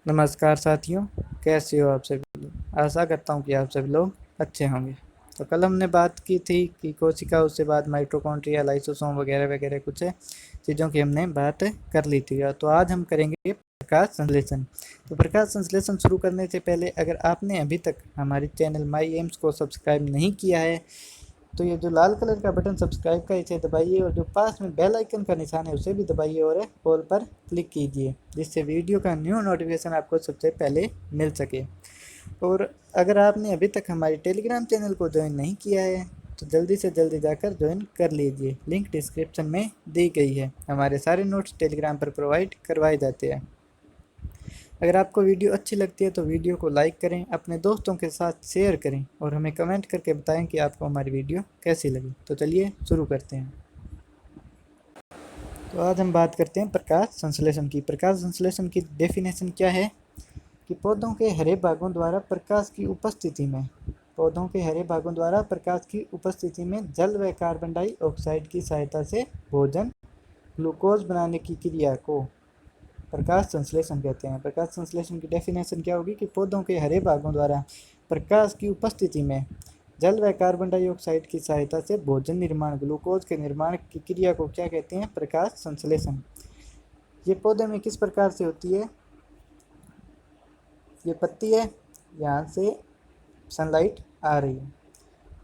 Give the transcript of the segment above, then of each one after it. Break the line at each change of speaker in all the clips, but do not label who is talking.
नमस्कार साथियों, कैसे हो आप सभी लोग। आशा करता हूँ कि आप सभी लोग अच्छे होंगे। तो कल हमने बात की थी कि कोशिका, उससे बाद माइटोकॉन्ड्रिया, लाइसोसोम वगैरह वगैरह कुछ चीज़ों की हमने बात कर ली थी। तो आज हम करेंगे प्रकाश संश्लेषण। तो प्रकाश संश्लेषण शुरू करने से पहले अगर आपने अभी तक हमारे चैनल माई एम्स को सब्सक्राइब नहीं किया है तो ये जो लाल कलर का बटन सब्सक्राइब का इसे दबाइए और जो पास में बेल आइकन का निशान है उसे भी दबाइए और ऑल पर क्लिक कीजिए, जिससे वीडियो का न्यू नोटिफिकेशन आपको सबसे पहले मिल सके। और अगर आपने अभी तक हमारे टेलीग्राम चैनल को ज्वाइन नहीं किया है तो जल्दी से जल्दी जाकर ज्वाइन कर लीजिए। लिंक डिस्क्रिप्शन में दी गई है। हमारे सारे नोट्स टेलीग्राम पर प्रोवाइड करवाए जाते हैं। अगर आपको वीडियो अच्छी लगती है तो वीडियो को लाइक करें, अपने दोस्तों के साथ शेयर करें और हमें कमेंट करके बताएं कि आपको हमारी वीडियो कैसी लगी। तो चलिए शुरू करते हैं। तो आज हम बात करते हैं प्रकाश संश्लेषण की। प्रकाश संश्लेषण की डेफिनेशन क्या है कि पौधों के हरे भागों द्वारा प्रकाश की उपस्थिति में जल व कार्बन डाइऑक्साइड की सहायता से भोजन ग्लूकोज बनाने की क्रिया को प्रकाश संश्लेषण कहते हैं। प्रकाश संश्लेषण की डेफिनेशन क्या होगी कि पौधों के हरे भागों द्वारा प्रकाश की उपस्थिति में जल व कार्बन डाइऑक्साइड की सहायता से भोजन निर्माण ग्लूकोज के निर्माण की क्रिया को क्या कहते हैं? प्रकाश संश्लेषण। ये पौधे में किस प्रकार से होती है? ये पत्ती है, यहाँ से सनलाइट आ रही है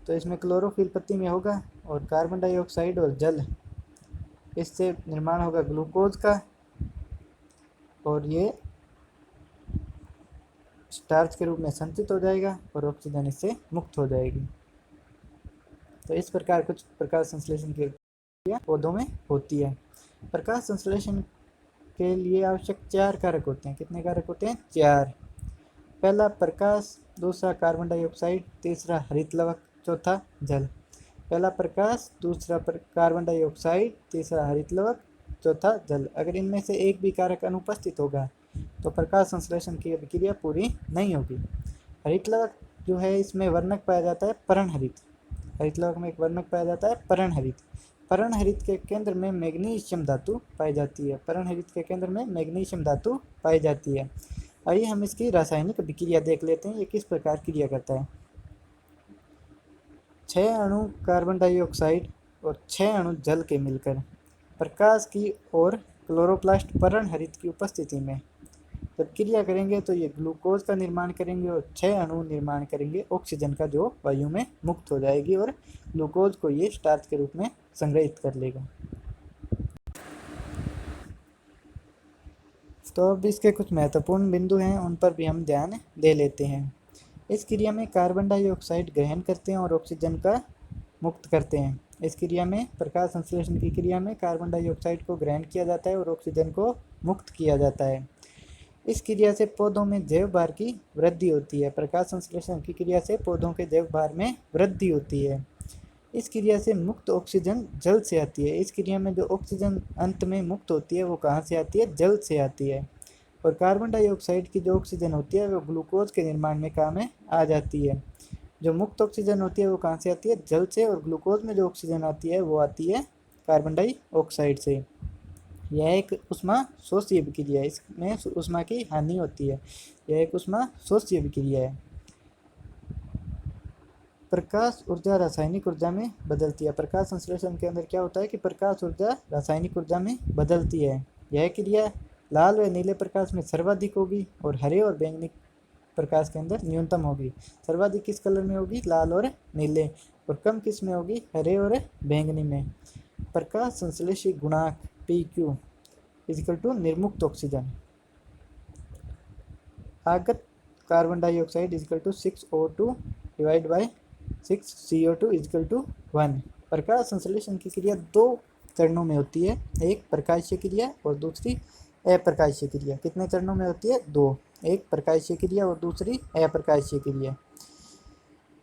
तो इसमें क्लोरोफिल पत्ती में होगा और कार्बन डाइऑक्साइड और जल, इससे निर्माण होगा ग्लूकोज का और ये स्टार्च के रूप में संचित हो जाएगा और ऑक्सीजन इससे मुक्त हो जाएगी। तो इस प्रकार कुछ प्रकाश संश्लेषण की क्रिया पौधों में होती है। प्रकाश संश्लेषण के लिए आवश्यक 4 कारक होते हैं। कितने कारक होते हैं? 4। पहला प्रकाश, दूसरा कार्बन डाइऑक्साइड, तीसरा हरित लवक, चौथा जल। पहला प्रकाश, दूसरा कार्बन डाइऑक्साइड, तीसरा हरित लवक, चौथा जल। अगर इनमें से एक भी कारक अनुपस्थित होगा तो प्रकाश संश्लेषण की अभिक्रिया पूरी नहीं होगी। हरित लवक जो है, इसमें वर्णक पाया जाता है पर्णहरित। हरित लवक में एक वर्णक पाया जाता है पर्णहरित। पर्णहरित के केंद्र में मैग्नीशियम धातु पाई जाती है। पर्णहरित के केंद्र में मैग्नीशियम धातु पाई जाती है। आइए हम इसकी रासायनिक अभिक्रिया देख लेते हैं, ये किस प्रकार क्रिया करता है। 6 अणु कार्बन डाइऑक्साइड और 6 अणु जल के मिलकर प्रकाश की और क्लोरोप्लास्ट पर्णहरित की उपस्थिति में जब क्रिया करेंगे तो ये ग्लूकोज का निर्माण करेंगे और 6 अणु निर्माण करेंगे ऑक्सीजन का, जो वायु में मुक्त हो जाएगी और ग्लूकोज को ये स्टार्च के रूप में संग्रहित कर लेगा। तो अब इसके कुछ महत्वपूर्ण बिंदु हैं, उन पर भी हम ध्यान दे लेते हैं। इस क्रिया में कार्बन डाइऑक्साइड ग्रहण करते हैं और ऑक्सीजन का मुक्त करते हैं। इस क्रिया में, प्रकाश संश्लेषण की क्रिया में, कार्बन डाइऑक्साइड को ग्रहण किया जाता है और ऑक्सीजन को मुक्त किया जाता है। इस क्रिया से पौधों में जैव भार की वृद्धि होती है। प्रकाश संश्लेषण की क्रिया से पौधों के जैव भार में वृद्धि होती है। इस क्रिया से मुक्त ऑक्सीजन जल से आती है। इस क्रिया में जो ऑक्सीजन अंत में मुक्त होती है वो कहाँ से आती है? जल से आती है। और कार्बन डाइऑक्साइड की जो ऑक्सीजन होती है वो ग्लूकोज के निर्माण में काम में आ जाती है। जो मुक्त ऑक्सीजन होती है वो कहाँ से आती है? जल से। और ग्लूकोज में जो ऑक्सीजन आती है वो आती है कार्बन डाइऑक्साइड से। यह एक ऊष्मा शोषी अभिक्रिया है, इसमें ऊष्मा की हानि होती है। यह एक ऊष्मा शोषी अभिक्रिया है। प्रकाश ऊर्जा रासायनिक ऊर्जा में बदलती है। प्रकाश संश्लेषण के अंदर क्या होता है कि प्रकाश ऊर्जा रासायनिक ऊर्जा में बदलती है। यह क्रिया लाल व नीले प्रकाश में सर्वाधिक होगी और हरे और बैंगनी प्रकाश के अंदर न्यूनतम होगी। सर्वाधिक किस कलर में होगी? लाल और नीले। और कम किस में होगी? हरे और बैंगनी में। प्रकाश संश्लेषी गुणांक PQ इजिकल टू निर्मुक्त ऑक्सीजन। आगत carbon dioxide is equal to 6O2 divide by 6CO2 is equal to 1। प्रकाश संश्लेषण की क्रिया 2 चरणों में होती है, एक प्रकाशीय क्रिया और दूसरी अप्रकाशीय क्रिया। कितने चरणों में होती है? 2। एक प्रकाशीय क्रिया और दूसरी अप्रकाशीय क्रिया।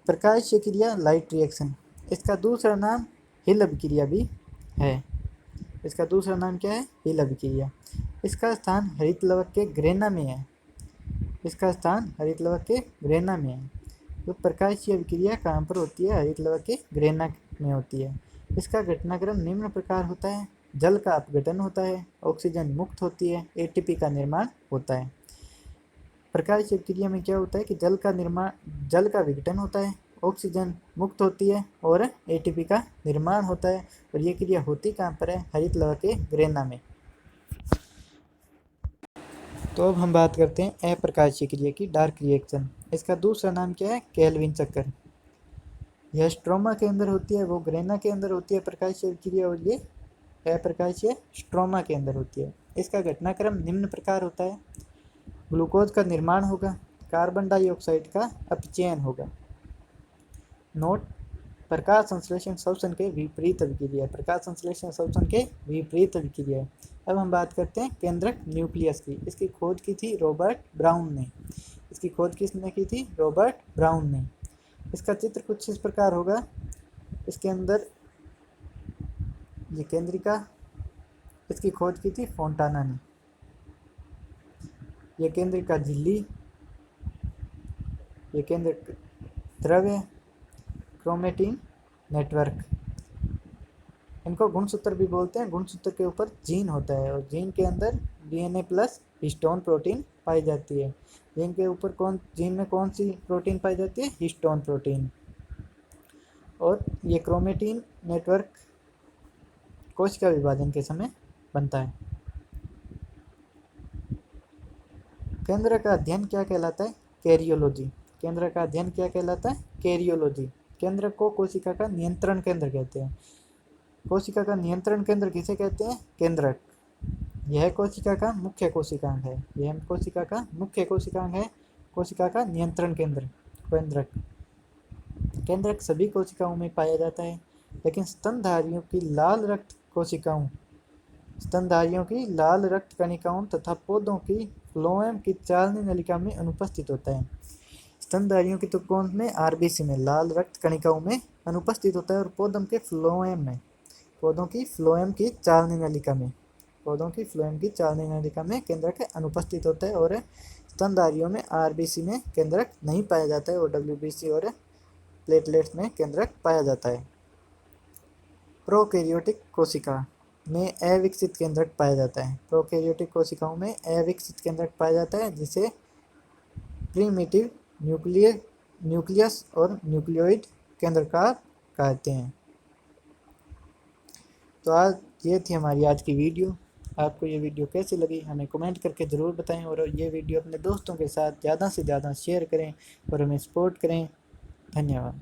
प्रकाशीय क्रिया लाइट रिएक्शन, इसका दूसरा नाम हिल अभिक्रिया भी है। इसका दूसरा नाम क्या है? हिल अभिक्रिया। इसका स्थान हरित लवक के ग्रेना में है। इसका स्थान हरित लवक के ग्रेना में है। तो प्रकाशीय अभिक्रिया कहाँ पर होती है? हरित लवक के ग्रेना में होती है। इसका घटनाक्रम निम्न प्रकार होता है। जल का अपघटन होता है, ऑक्सीजन मुक्त होती है, ATP का निर्माण होता है। प्रकाशीय क्रिया में क्या होता है कि जल का विघटन होता है, ऑक्सीजन मुक्त होती है और एटीपी का निर्माण होता है। और ये क्रिया होती कहाँ पर है? हरित लौह के ग्रेना में। तो अब हम बात करते हैं अप्रकाशीय क्रिया की, डार्क रिएक्शन। इसका दूसरा नाम क्या है? केल्विन चक्र। यह स्ट्रोमा के अंदर होती है, वो ग्रेना के अंदर होती है प्रकाशीय क्रिया, और ये अप्रकाशीय स्ट्रोमा के अंदर होती है। इसका घटनाक्रम निम्न प्रकार होता है। ग्लूकोज का निर्माण होगा, कार्बन डाइऑक्साइड का अपचयन होगा। नोट: प्रकाश संश्लेषण श्वसन के विपरीत अभिक्रिया। प्रकाश संश्लेषण श्वसन के विपरीत अभिक्रिया है। अब हम बात करते हैं केंद्रक न्यूक्लियस की। इसकी खोज की थी रॉबर्ट ब्राउन ने। इसकी खोज किसने की थी? रॉबर्ट ब्राउन ने। इसका चित्र कुछ इस प्रकार होगा। इसके अंदर ये केंद्रिका, इसकी खोज की थी फोंटाना ने। ये केंद्रिका झिल्ली, ये केंद्रक द्रव्य, क्रोमेटिन नेटवर्क। इनको गुणसूत्र भी बोलते हैं। गुणसूत्र के ऊपर जीन होता है और जीन के अंदर डीएनए प्लस हिस्टोन प्रोटीन पाई जाती है। जीन में कौन सी प्रोटीन पाई जाती है? Histone protein. और ये क्रोमेटिन नेटवर्क कोशिका विभाजन के समय बनता है। केंद्र का अध्ययन क्या कहलाता है? कैरियोलॉजी। केंद्र का अध्ययन क्या कहलाता है? कैरियोलॉजी। केंद्र को कोशिका का नियंत्रण केंद्र कहते हैं। कोशिका का नियंत्रण केंद्र किसे कहते हैं? केंद्रक। यह कोशिका का मुख्य कोशिकांग है। यह कोशिका का मुख्य कोशिकांग है। कोशिका का नियंत्रण केंद्र केंद्रक। केंद्रक सभी कोशिकाओं में पाया जाता है, लेकिन स्तनधारियों की लाल रक्त कणिकाओं तथा पौधों की फ्लोएम की चालनी नलिका में अनुपस्थित होता है। स्तनधारियों की तो कौन में? आरबीसी में, लाल रक्त कणिकाओं में अनुपस्थित होता है। और पौधों के फ्लोएम में, पौधों की फ्लोएम की चालनी नलिका में केंद्रक अनुपस्थित होता है। और स्तनधारियों में आरबीसी में केंद्रक नहीं पाया जाता है और डब्ल्यूबीसी और प्लेटलेट्स में केंद्रक पाया जाता है। प्रोकैरियोटिक कोशिका में अविकसित केंद्रक पाया जाता है। प्रोकैरियोटिक कोशिकाओं में अविकसित केंद्रक पाया जाता है, जिसे प्रिमिटिव न्यूक्लियस और न्यूक्लियोइड केंद्रक कहते हैं। तो आज ये थी हमारी आज की वीडियो। आपको ये वीडियो कैसी लगी हमें कमेंट करके ज़रूर बताएं, और ये वीडियो अपने दोस्तों के साथ ज़्यादा से ज़्यादा शेयर करें और हमें सपोर्ट करें। धन्यवाद।